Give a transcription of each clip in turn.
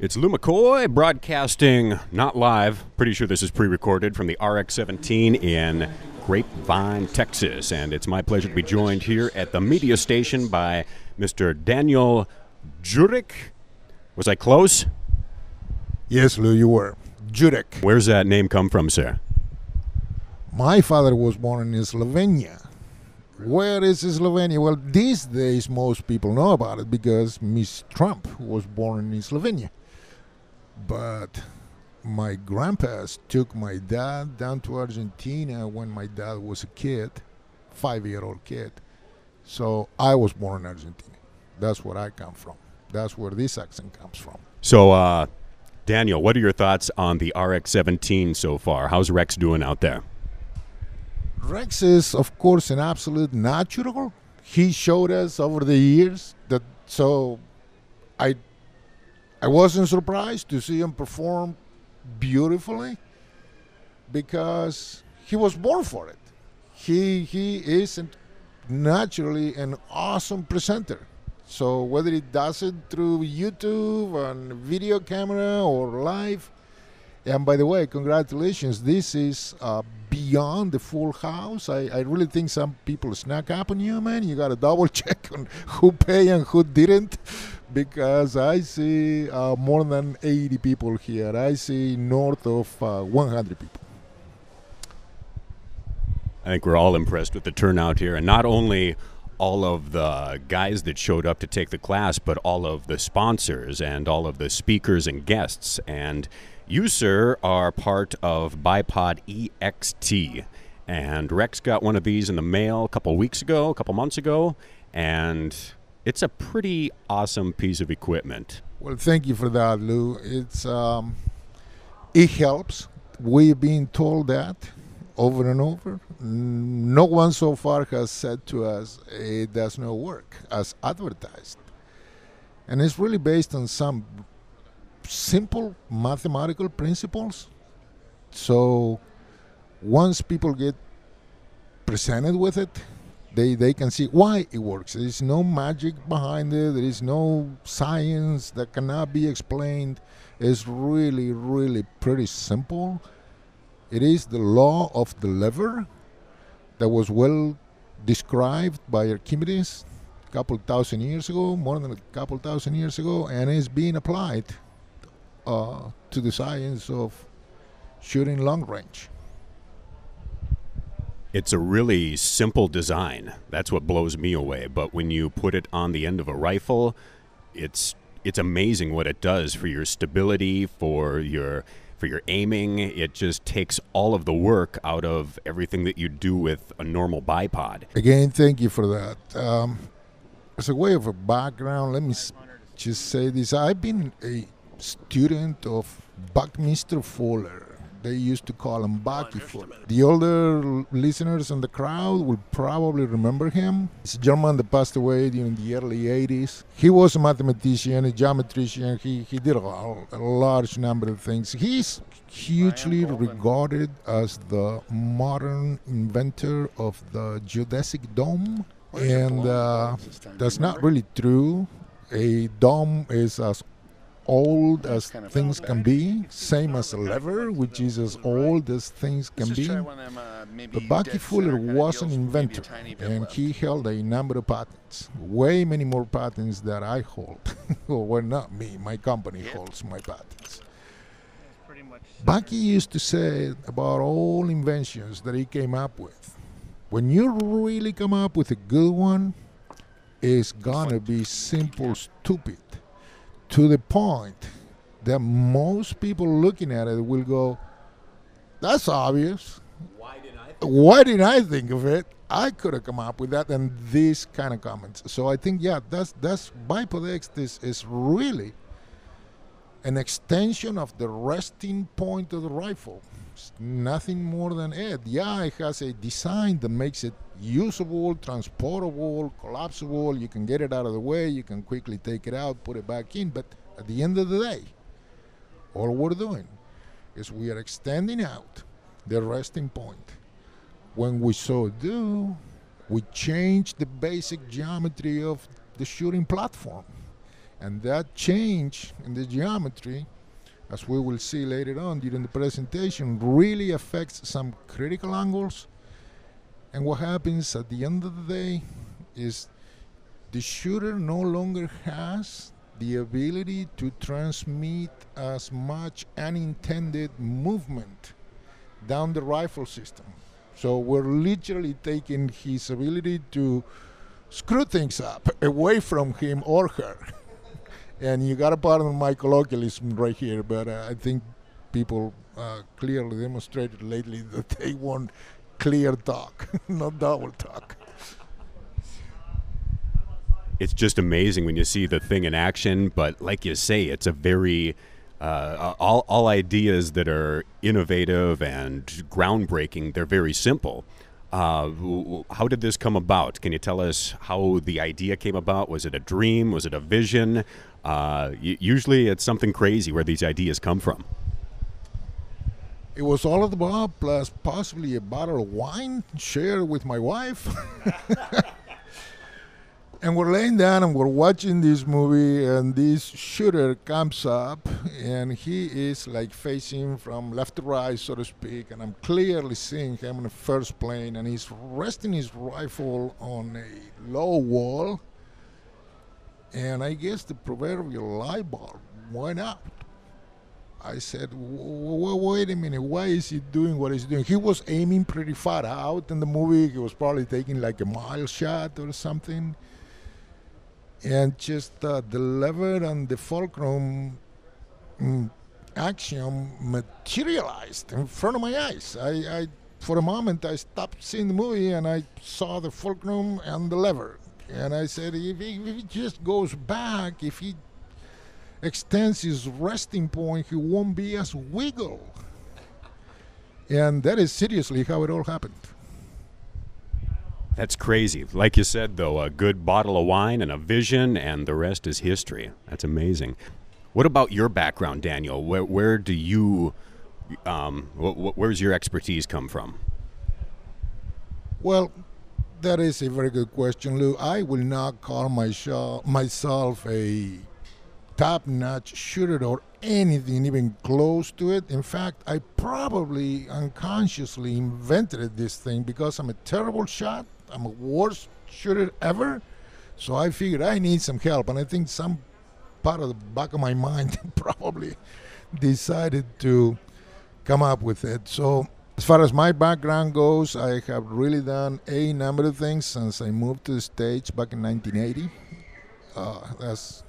It's Lew McCoy broadcasting, not live, pretty sure this is pre-recorded, from the RX17 in Grapevine, Texas. And it's my pleasure to be joined here at the media station by Mr. Daniel Gyurec. Was I close? Yes, Lew, you were. Gyurec. Where's that name come from, sir? My father was born in Slovenia. Where is Slovenia? Well, these days most people know about it because Miss Trump was born in Slovenia. But my grandpas took my dad down to Argentina when my dad was a kid, 5-year-old kid. So I was born in Argentina. That's where I come from. That's where this accent comes from. So, Daniel, what are your thoughts on the RX17 so far? How's Rex doing out there? Rex is, of course, an absolute natural. He showed us over the years that, so I wasn't surprised to see him perform beautifully because he was born for it. He is naturally an awesome presenter. So whether he does it through YouTube, on video camera, or live. And by the way, congratulations. This is beyond the full house. I really think some people snuck up on you, man. You got to double check on who paid and who didn't, because I see more than 80 people here. I see north of 100 people. I think we're all impressed with the turnout here, and not only all of the guys that showed up to take the class, but all of the sponsors and all of the speakers and guests. And you, sir, are part of BipodEXT, and Rex got one of these in the mail a couple months ago, and it's a pretty awesome piece of equipment. Well, thank you for that, Lew. It helps. We've been told that over and over. No one so far has said to us it does not work as advertised. And it's really based on some simple mathematical principles. So once people get presented with it, they can see why it works. There is no magic behind it. There is no science that cannot be explained. It's really, really pretty simple. It is the law of the lever that was well described by Archimedes a couple thousand years ago, more than a couple thousand years ago, and is being applied to the science of shooting long range. It's a really simple design. That's what blows me away. But when you put it on the end of a rifle, it's amazing what it does for your stability, for your aiming. It just takes all of the work out of everything that you do with a normal bipod. Again, thank you for that. As a way of a background, let me just say this. I've been a student of Buckminster Fuller. They used to call him Bucky Fuller. The older listeners in the crowd will probably remember him. He's a German that passed away during the early 80s. He was a mathematician, a geometrician. He did a large number of things. He's hugely regarded as the modern inventor of the geodesic dome. And that's not really true. A dome is as old as things can be, same as a lever, which is as old as things can be. But Bucky Fuller was an inventor, and he held a number of patents, way many more patents that I hold. Well, not me, my company holds my patents. Bucky used to say about all inventions that he came up with, when you really come up with a good one, it's gonna be simple, stupid, to the point that most people looking at it will go, that's obvious. Why didn't I think of it? I could have come up with that, and these kind of comments. So I think, yeah, that's BipodEXT is really an extension of the resting point of the rifle. It's nothing more than it. Yeah, it has a design that makes it usable, transportable, collapsible. You can get it out of the way. You can quickly take it out, put it back in. But at the end of the day, all we're doing is we are extending out the resting point. When we so do, we change the basic geometry of the shooting platform. And that change in the geometry, as we will see later on during the presentation, really affects some critical angles. And what happens at the end of the day is the shooter no longer has the ability to transmit as much unintended movement down the rifle system. So we're literally taking his ability to screw things up away from him or her. And you got to pardon my colloquialism right here, but I think people clearly demonstrated lately that they want clear talk, not double talk. It's just amazing when you see the thing in action, but like you say, it's a very all ideas that are innovative and groundbreaking, they're very simple. How did this come about? Can you tell us how the idea came about? Was it a dream? Was it a vision? Usually it's something crazy where these ideas come from. It was all of the above, plus possibly a bottle of wine shared with my wife. And we're laying down and we're watching this movie, and this shooter comes up, and he is like facing from left to right, so to speak, and I'm clearly seeing him in the first plane, and he's resting his rifle on a low wall, and I guess the proverbial light bulb went out. I said, wait a minute, why is he doing what he's doing? He was aiming pretty far out in the movie. He was probably taking like a mile shot or something. And just the lever and the fulcrum action materialized in front of my eyes. I for a moment, I stopped seeing the movie and I saw the fulcrum and the lever. And I said, if he just goes back, if he extends his resting point, he won't be as wiggle. And that is seriously how it all happened. That's crazy. Like you said, though, a good bottle of wine and a vision, and the rest is history. That's amazing. What about your background, Daniel? Where do you, where's your expertise come from? Well, that is a very good question, Lew. I will not call myself a top-notch shooter or anything even close to it. In fact, I probably unconsciously invented this thing because I'm a terrible shot. I'm a worst shooter ever. So I figured I need some help. And I think some part of the back of my mind probably decided to come up with it. So as far as my background goes, I have really done a number of things since I moved to the States back in 1980. That's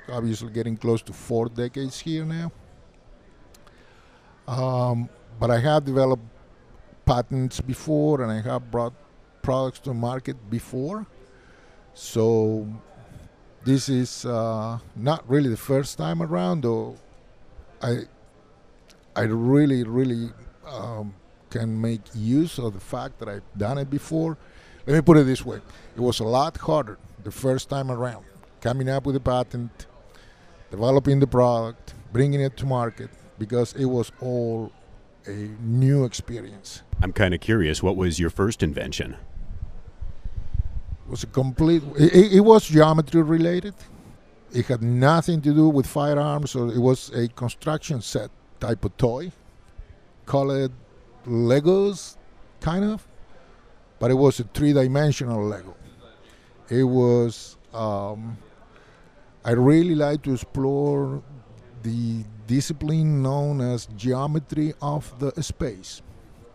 obviously getting close to 4 decades here now. But I have developed patents before, and I have brought products to market before. So this is not really the first time around, though I really can make use of the fact that I've done it before. Let me put it this way. It was a lot harder the first time around, coming up with a patent, developing the product, bringing it to market, because it was all a new experience. I'm kind of curious, what was your first invention? It was a complete, it was geometry related. It had nothing to do with firearms, or it was a construction set type of toy. Call it Legos, kind of, but it was a 3-dimensional Lego. It was, I really like to explore the discipline known as geometry of the space.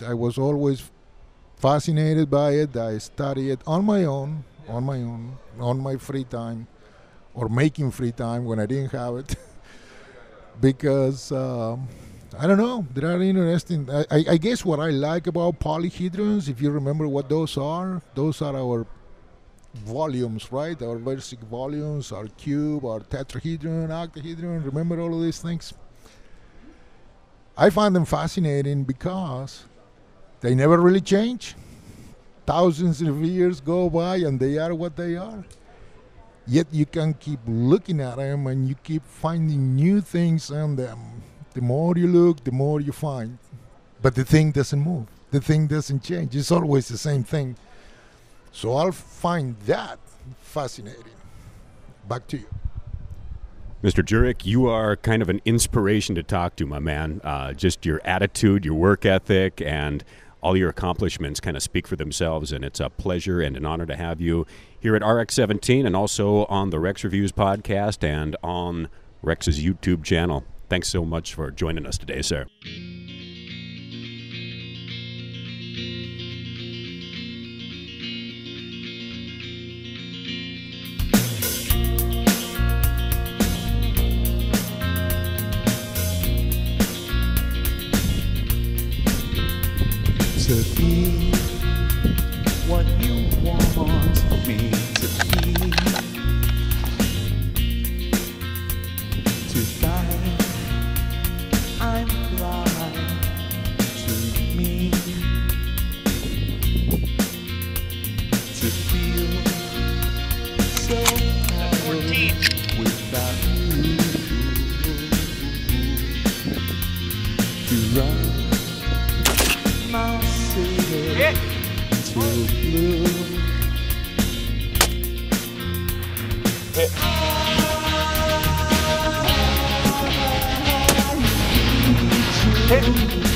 I was always fascinated by it. I study it on my own, on my free time, or making free time when I didn't have it. Because, I don't know, there are interesting, I guess what I like about polyhedrons, if you remember what those are our volumes, right? Our basic volumes, our cube, our tetrahedron, octahedron, remember all of these things? I find them fascinating because they never really change. Thousands of years go by and they are what they are. Yet you can keep looking at them and you keep finding new things on them. The more you look, the more you find. But the thing doesn't move. The thing doesn't change. It's always the same thing. So I'll find that fascinating. Back to you. Mr. Gyurec, you are kind of an inspiration to talk to, my man. Just your attitude, your work ethic, and all your accomplishments kind of speak for themselves, and it's a pleasure and an honor to have you here at RX17 and also on the Rex Reviews podcast and on Rex's YouTube channel. Thanks so much for joining us today, sir. To be what you want me to be, to find I'm blind to me, to feel so cold without you, to run my city to blue. Hit.